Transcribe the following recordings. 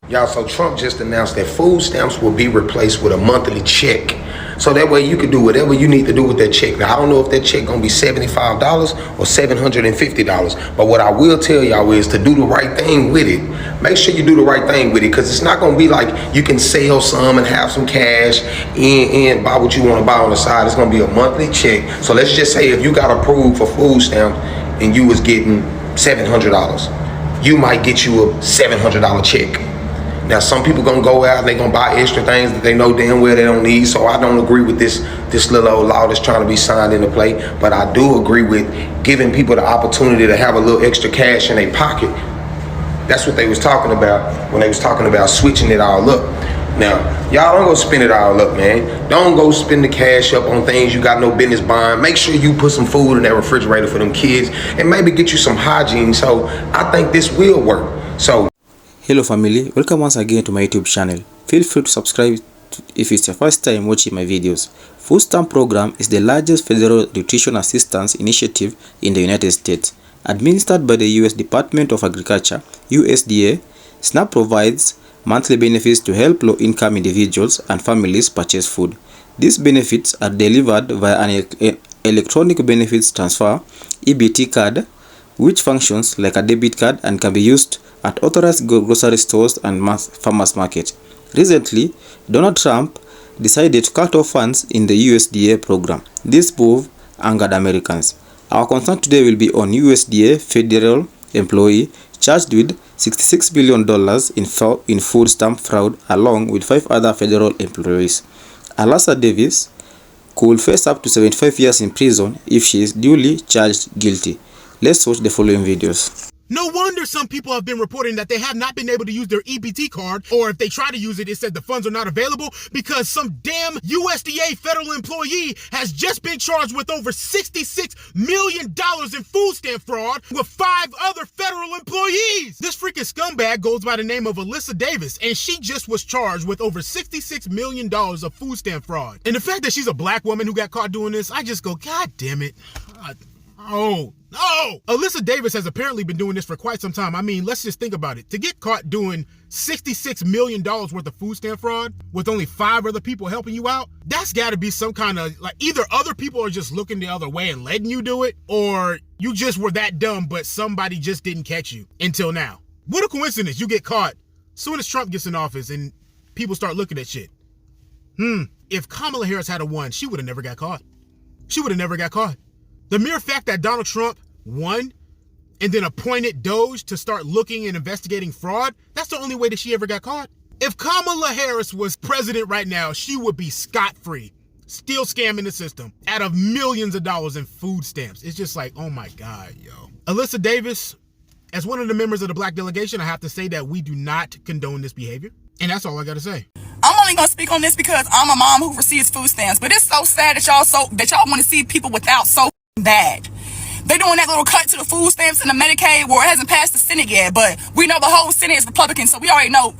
Y'all, so Trump just announced that food stamps will be replaced with a monthly check. So that way you can do whatever you need to do with that check. Now, I don't know if that check gonna be $75 or $750. But what I will tell y'all is to do the right thing with it. Make sure you do the right thing with it, because it's not gonna be like you can sell some and have some cash and buy what you wanna buy on the side. It's gonna be a monthly check. So let's just say if you got approved for food stamps and you was getting $700, you might get you a $700 check. Now, some people gonna go out and they gonna buy extra things that they know damn well they don't need. So I don't agree with this little old law that's trying to be signed into play. But I do agree with giving people the opportunity to have a little extra cash in their pocket. That's what they was talking about when they was talking about switching it all up. Now, y'all don't go spend it all up, man. Don't go spend the cash up on things you got no business buying. Make sure you put some food in that refrigerator for them kids and maybe get you some hygiene. So I think this will work. So. Hello family, welcome once again to my YouTube channel. Feel free to subscribe if it's your first time watching my videos. Food stamp program is the largest federal nutrition assistance initiative in the United States. Administered by the US Department of Agriculture, USDA, SNAP provides monthly benefits to help low-income individuals and families purchase food. These benefits are delivered via an electronic benefits transfer (EBT) card, which functions like a debit card and can be used at authorized grocery stores and farmers market. Recently, Donald Trump decided to cut off funds in the USDA program. This move angered Americans. Our concern today will be on USDA federal employee charged with $66 billion in food stamp fraud, along with 5 other federal employees. Alasa Davis could face up to 75 years in prison if she is duly charged guilty. Let's watch the following videos. No wonder some people have been reporting that they have not been able to use their EBT card, or if they try to use it, it said the funds are not available because some damn USDA federal employee has just been charged with over $66 million in food stamp fraud with 5 other federal employees. This freaking scumbag goes by the name of Alyssa Davis, and she just was charged with over $66 million of food stamp fraud. And the fact that she's a black woman who got caught doing this, I just go, God damn it. Oh, no! Alyssa Davis has apparently been doing this for quite some time. I mean, let's just think about it. To get caught doing $66 million worth of food stamp fraud with only 5 other people helping you out, that's got to be some kind of, like, either other people are just looking the other way and letting you do it, or you just were that dumb, but somebody just didn't catch you until now. What a coincidence. You get caught soon as Trump gets in office and people start looking at shit. If Kamala Harris had won, she would have never got caught. She would have never got caught. The mere fact that Donald Trump won and then appointed Doge to start looking and investigating fraud, that's the only way that she ever got caught. If Kamala Harris was president right now, she would be scot-free, still scamming the system out of millions of dollars in food stamps. It's just like, oh my God, yo. Alyssa Davis, as one of the members of the black delegation, I have to say that we do not condone this behavior. And that's all I got to say. I'm only gonna speak on this because I'm a mom who receives food stamps, but it's so sad that y'all want to see people without so bad. They're doing that little cut to the food stamps and the Medicaid where it hasn't passed the Senate yet, but we know the whole Senate is Republican, so we already know.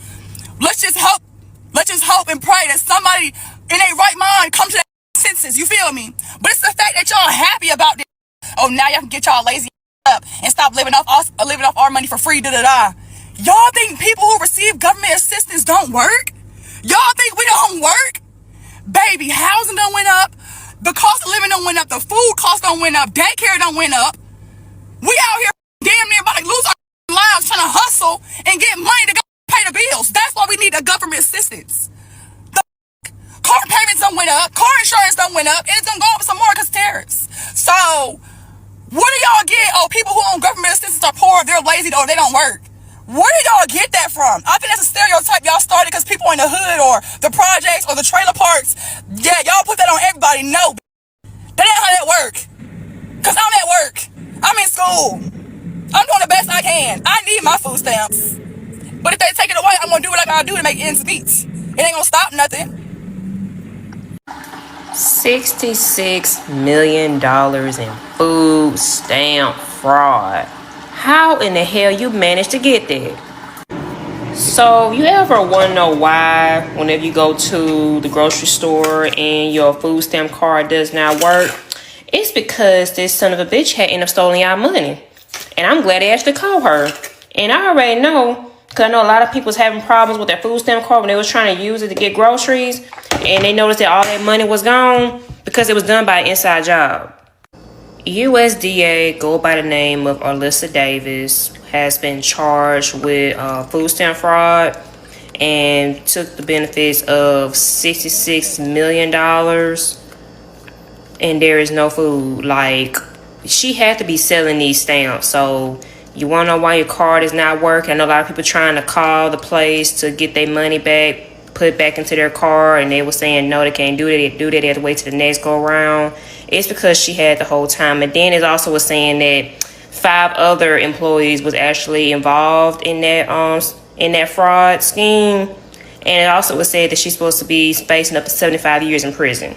Let's just hope and pray that somebody in their right mind come to that senses, you feel me? But it's the fact that y'all happy about this. Oh, now y'all can get y'all lazy up and stop living off our money for free, da-da-da. Y'all think people who receive government assistance don't work? Y'all think we don't work? Baby, housing done went up. The cost of living done went up. The food cost done went up. Daycare done went up. We out here damn near about to lose our lives trying to hustle and get money to go pay the bills. That's why we need the government assistance. The car payments done went up. Car insurance done went up. And it's gonna go up some more because tariffs. So, what do y'all get? Oh, people who own government assistance are poor, they're lazy, or they don't work. Where did y'all get that from? I think that's a stereotype y'all started because people in the hood or the projects or the trailer parks, yeah, y'all put that on everybody. No, that ain't how that work. Because I'm at work. I'm in school. I'm doing the best I can. I need my food stamps. But if they take it away, I'm going to do what I got to do to make ends meet. It ain't going to stop nothing. $66 million in food stamp fraud. How in the hell you managed to get that? So you ever want to know why whenever you go to the grocery store and your food stamp card does not work? It's because this son of a bitch had ended up stealing y'all money. And I'm glad they actually called her. And I already know Because I know a lot of people was having problems with their food stamp card when they was trying to use it to get groceries. And they noticed that all their money was gone because it was done by an inside job. USDA, go by the name of Alyssa Davis, has been charged with food stamp fraud and took the benefits of $66 million. And there is no food. Like, she had to be selling these stamps. So you want to know why your card is not working? I know a lot of people trying to call the place to get their money back, put it back into their card, and they were saying no, they can't do that. They have to wait till the next go around. It's because she had the whole time. And then it also was saying that 5 other employees was actually involved in that fraud scheme. And it also was said that she's supposed to be facing up to 75 years in prison.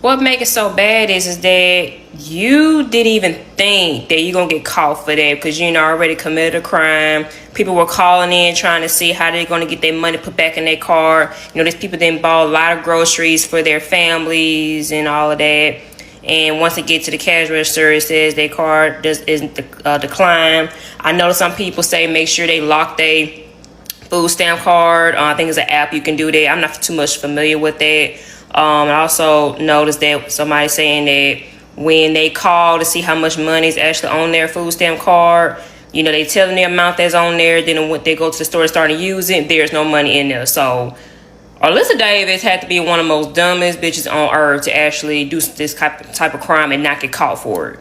What makes it so bad is that you didn't even think that you're going to get caught for that because you already committed a crime. People were calling in trying to see how they're going to get their money put back in their car. These people then bought a lot of groceries for their families and all of that. And once it gets to the cash register, it says their card isn't declined. I know some people say make sure they lock their food stamp card. I think it's an app you can do that. I'm not too much familiar with that. I also noticed that somebody saying that when they call to see how much money is actually on their food stamp card, they tell them the amount that's on there. Then when they go to the store and start to use it, there's no money in there. So Alyssa Davis had to be one of the most dumbest bitches on earth to actually do this type of crime and not get caught for it.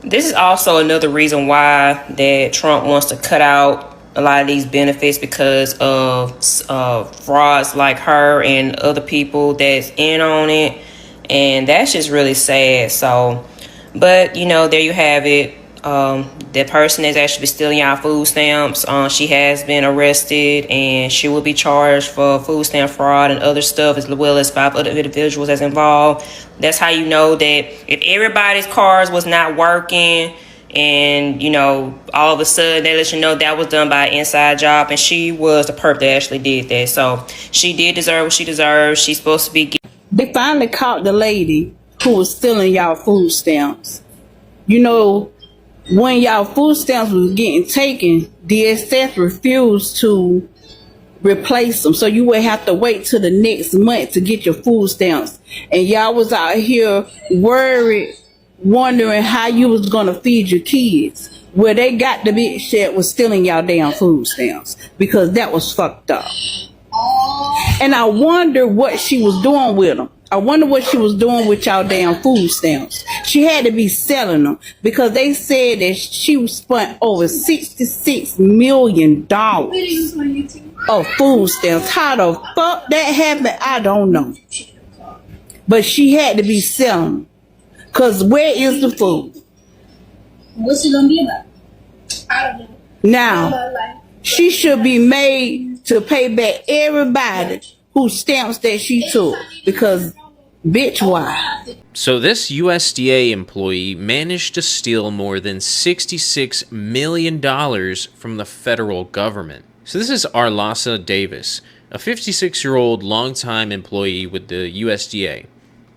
This is also another reason why that Trump wants to cut out a lot of these benefits because of frauds like her and other people that's in on it. And that's just really sad. So, but there you have it. That person is actually stealing y'all food stamps. She has been arrested and she will be charged for food stamp fraud and other stuff, as well as 5 other individuals that's involved. That's how you know that if everybody's cards was not working and all of a sudden they let you know that was done by an inside job, and she was the perp that actually did that. So she did deserve what she deserves. She's supposed to be. They finally caught the lady who was stealing y'all food stamps. When y'all food stamps was getting taken, DSS refused to replace them. So you would have to wait till the next month to get your food stamps. And y'all was out here worried, wondering how you was going to feed your kids. Well, they got the bitch that was stealing y'all damn food stamps, because that was fucked up. And I wonder what she was doing with them. I wonder what she was doing with y'all damn food stamps. She had to be selling them, because they said that she spent over $66 million of food stamps. How the fuck that happened, I don't know. But she had to be selling them. Because where is the food? What's it gonna be about? I don't know. Now, she should be made to pay back everybody whose stamps that she took. Because, bitch, why? So this USDA employee managed to steal more than $66 million from the federal government. So this is Alyssa Davis, a 56-year-old longtime employee with the USDA,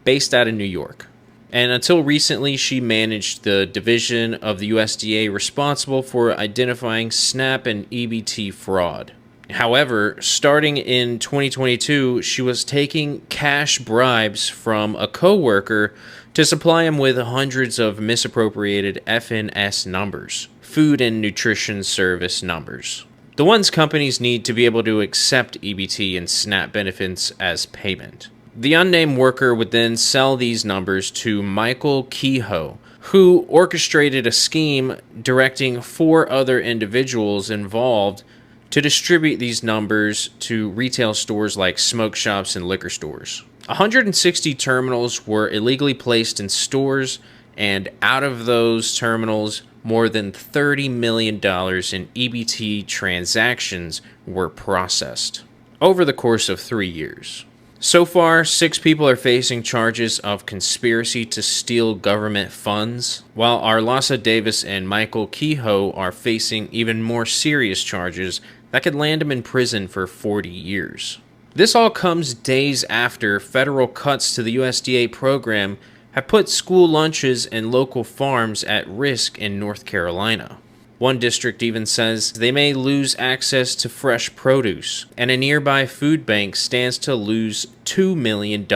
based out of New York. And until recently, she managed the division of the USDA responsible for identifying SNAP and EBT fraud. However, starting in 2022, she was taking cash bribes from a coworker to supply him with hundreds of misappropriated FNS numbers, Food and Nutrition Service numbers. The ones companies need to be able to accept EBT and SNAP benefits as payment. The unnamed worker would then sell these numbers to Michael Kehoe, who orchestrated a scheme directing 4 other individuals involved to distribute these numbers to retail stores like smoke shops and liquor stores. 160 terminals were illegally placed in stores, and out of those terminals, more than $30 million in EBT transactions were processed over the course of 3 years. So far, 6 people are facing charges of conspiracy to steal government funds, while Alyssa Davis and Michael Kehoe are facing even more serious charges that could land them in prison for 40 years. This all comes days after federal cuts to the USDA program have put school lunches and local farms at risk in North Carolina. One district even says they may lose access to fresh produce, and a nearby food bank stands to lose $2 million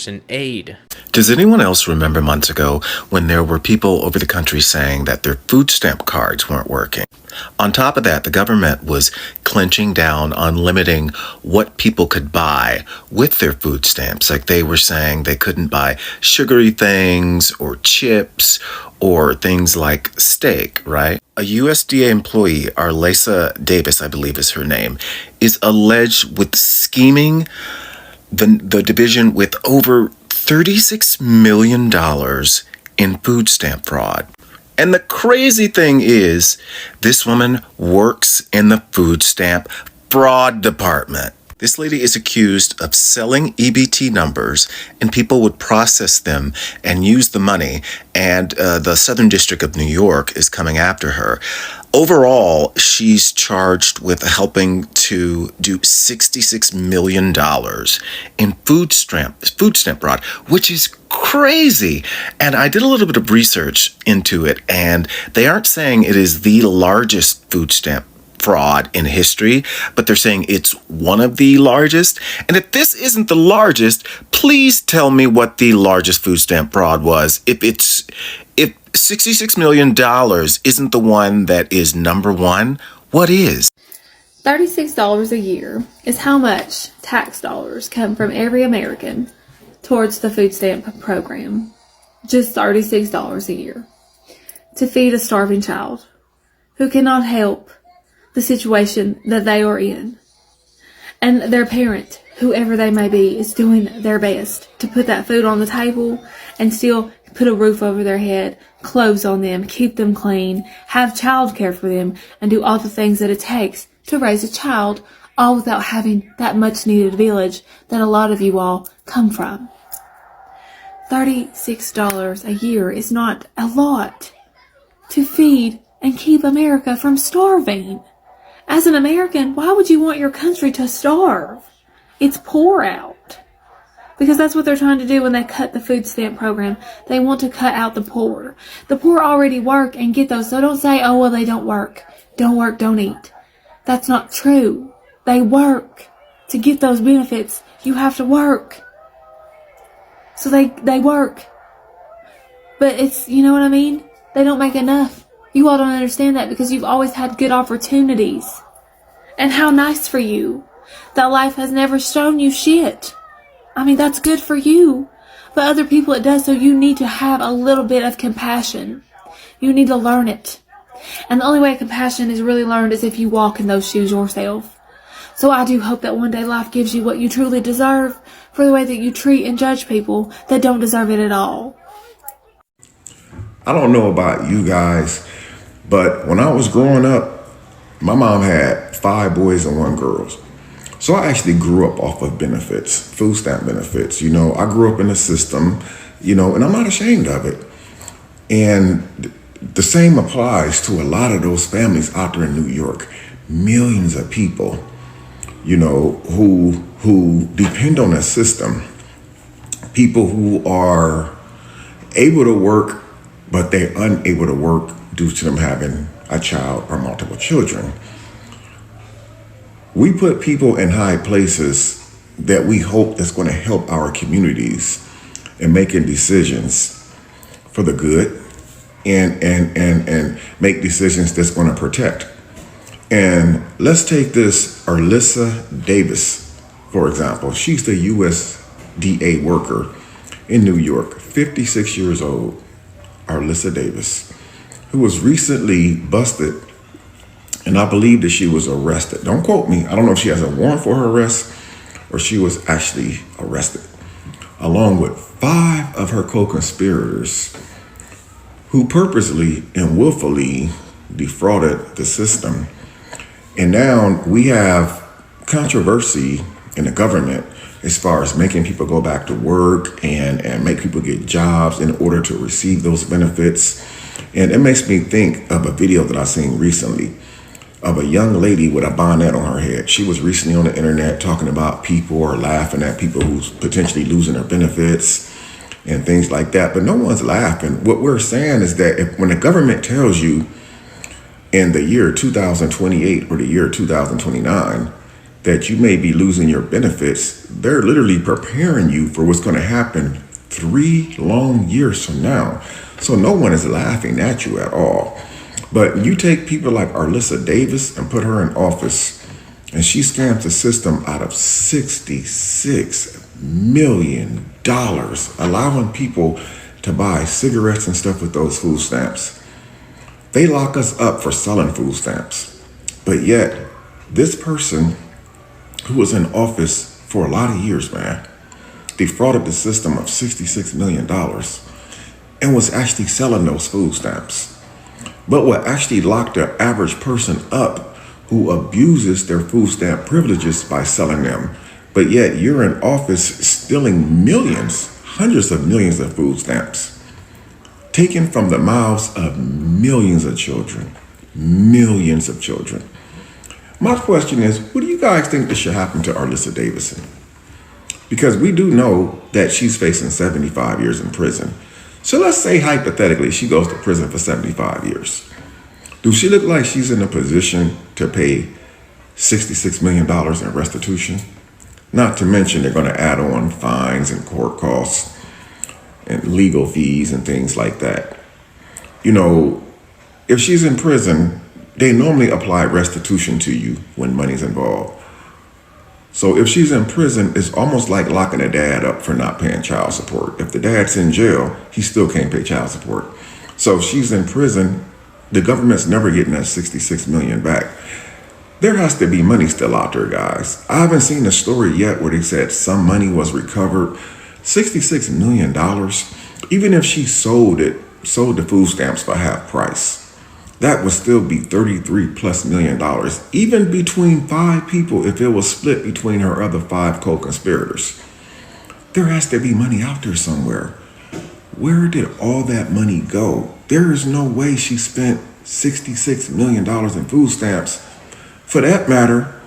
in aid. Does anyone else remember months ago when there were people over the country saying that their food stamp cards weren't working? On top of that, the government was clenching down on limiting what people could buy with their food stamps. Like they were saying they couldn't buy sugary things or chips or things like steak, right? A USDA employee, Arlesa Davis, I believe is her name, is alleged with scheming the division with over $36 million in food stamp fraud. And the crazy thing is, this woman works in the food stamp fraud department. This lady is accused of selling EBT numbers, and people would process them and use the money, and the Southern District of New York is coming after her. Overall, she's charged with helping to do $66 million in food stamp fraud, which is crazy. And I did a little bit of research into it, and they aren't saying it is the largest food stamp fraud in history, but they're saying it's one of the largest. And if this isn't the largest, please tell me what the largest food stamp fraud was. If $66 million isn't the one that is number one, what is? $36 a year is how much tax dollars come from every American towards the food stamp program. Just $36 a year to feed a starving child who cannot help the situation that they are in. And their parent, whoever they may be, is doing their best to put that food on the table and still put a roof over their head, clothes on them, keep them clean, have childcare for them, and do all the things that it takes to raise a child, all without having that much needed village that a lot of you all come from. $36 a year is not a lot to feed and keep America from starving. As an American, why would you want your country to starve? It's poor out. Because that's what they're trying to do when they cut the food stamp program. They want to cut out the poor. The poor already work and get those. So don't say, oh, well, they don't work. Don't work, don't eat. That's not true. They work. To get those benefits, you have to work. So they work. But it's, you know what I mean? They don't make enough. You all don't understand that because you've always had good opportunities. And how nice for you that life has never shown you shit. I mean, that's good for you. But other people it does, so you need to have a little bit of compassion. You need to learn it. And the only way compassion is really learned is if you walk in those shoes yourself. So I do hope that one day life gives you what you truly deserve for the way that you treat and judge people that don't deserve it at all. I don't know about you guys, but when I was growing up, my mom had 5 boys and 1 girl. So I actually grew up off of benefits, food stamp benefits. You know, I grew up in the system, you know, and I'm not ashamed of it. And the same applies to a lot of those families out there in New York. Millions of people, you know, who depend on that system. People who are able to work, but they're unable to work due to them having a child or multiple children. We put people in high places that we hope that's going to help our communities in making decisions for the good and make decisions that's going to protect. And let's take this Arlesa Davis, for example. She's the USDA worker in New York, 56 years old, Arlesa Davis, who was recently busted, and I believe that she was arrested. Don't quote me. I don't know if she has a warrant for her arrest or she was actually arrested, along with 5 of her co-conspirators who purposely and willfully defrauded the system. And now we have controversy in the government as far as making people go back to work and make people get jobs in order to receive those benefits. And it makes me think of a video that I seen recently of a young lady with a bonnet on her head. She was recently on the internet talking about people or laughing at people who's potentially losing their benefits and things like that. But no one's laughing. What we're saying is that when the government tells you in the year 2028 or the year 2029 that you may be losing your benefits, they're literally preparing you for what's going to happen 3 long years from now. So no one is laughing at you at all. But you take people like Arlissa Davis and put her in office, and she scams the system out of $66 million, allowing people to buy cigarettes and stuff with those food stamps. They lock us up for selling food stamps. But yet, this person who was in office for a lot of years, man, defrauded the system of $66 million and was actually selling those food stamps. But what actually locked the average person up who abuses their food stamp privileges by selling them. But yet you're in office stealing millions, hundreds of millions of food stamps, taken from the mouths of millions of children. Millions of children. My question is, what do you guys think that should happen to Arlissa Davidson? Because we do know that she's facing 75 years in prison. So let's say hypothetically she goes to prison for 75 years. Do she look like she's in a position to pay $66 million in restitution? Not to mention they're going to add on fines and court costs and legal fees and things like that. You know, if she's in prison, they normally apply restitution to you when money's involved. So if she's in prison, it's almost like locking a dad up for not paying child support. If the dad's in jail, he still can't pay child support. So if she's in prison, the government's never getting that $66 million back. There has to be money still out there, guys. I haven't seen a story yet where they said some money was recovered. $66 million, even if she sold the food stamps for half price, that would still be $33+ million, even between 5 people if it was split between her other 5 co-conspirators. There has to be money out there somewhere. Where did all that money go? There is no way she spent $66 million in food stamps. For that matter,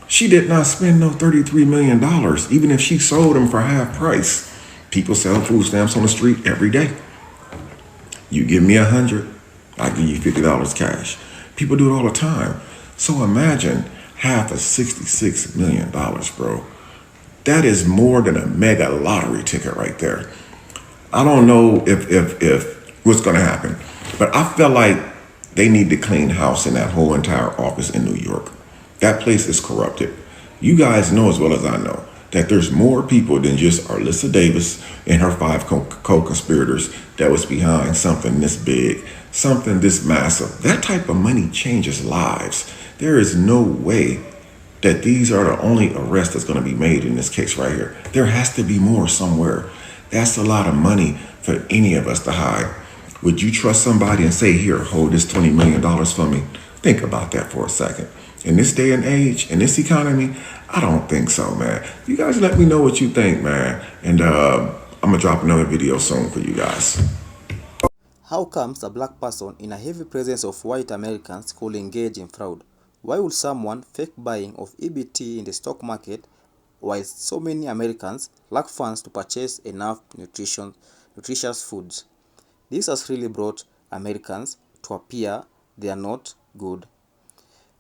she did not spend no $33 million, even if she sold them for half price. People sell food stamps on the street every day. You give me 100, I give you $50 cash. People do it all the time. So imagine half of $66 million, bro. That is more than a mega lottery ticket right there. I don't know if what's going to happen, but I feel like they need to clean house in that whole entire office in New York. That place is corrupted. You guys know as well as I know that there's more people than just Arlissa Davis and her 5 co-conspirators that was behind something this big, something this massive. That type of money changes lives. There is no way that these are the only arrests that's going to be made in this case right here. There has to be more somewhere. That's a lot of money for any of us to hide. Would you trust somebody and say, here, hold this $20 million for me? Think about that for a second. In this day and age, in this economy, I don't think so, man. You guys let me know what you think, man. And I'm going to drop another video soon for you guys. How comes a black person in a heavy presence of white Americans could engage in fraud? Why would someone fake buying of EBT in the stock market while so many Americans lack funds to purchase enough nutritious foods? This has really brought Americans to appear they are not good.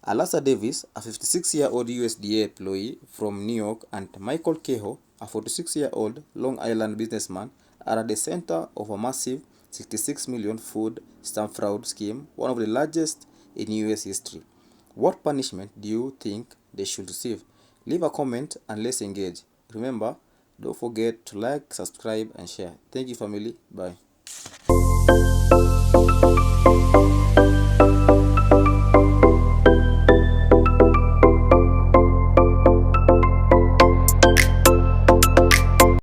Arlissa Davis, a 56-year-old USDA employee from New York, and Michael Kehoe, a 46-year-old Long Island businessman, are at the center of a massive $66 million food stamp fraud scheme, one of the largest in US history. What punishment do you think they should receive? Leave a comment and let's engage. Remember, don't forget to like, subscribe, and share. Thank you, family. Bye.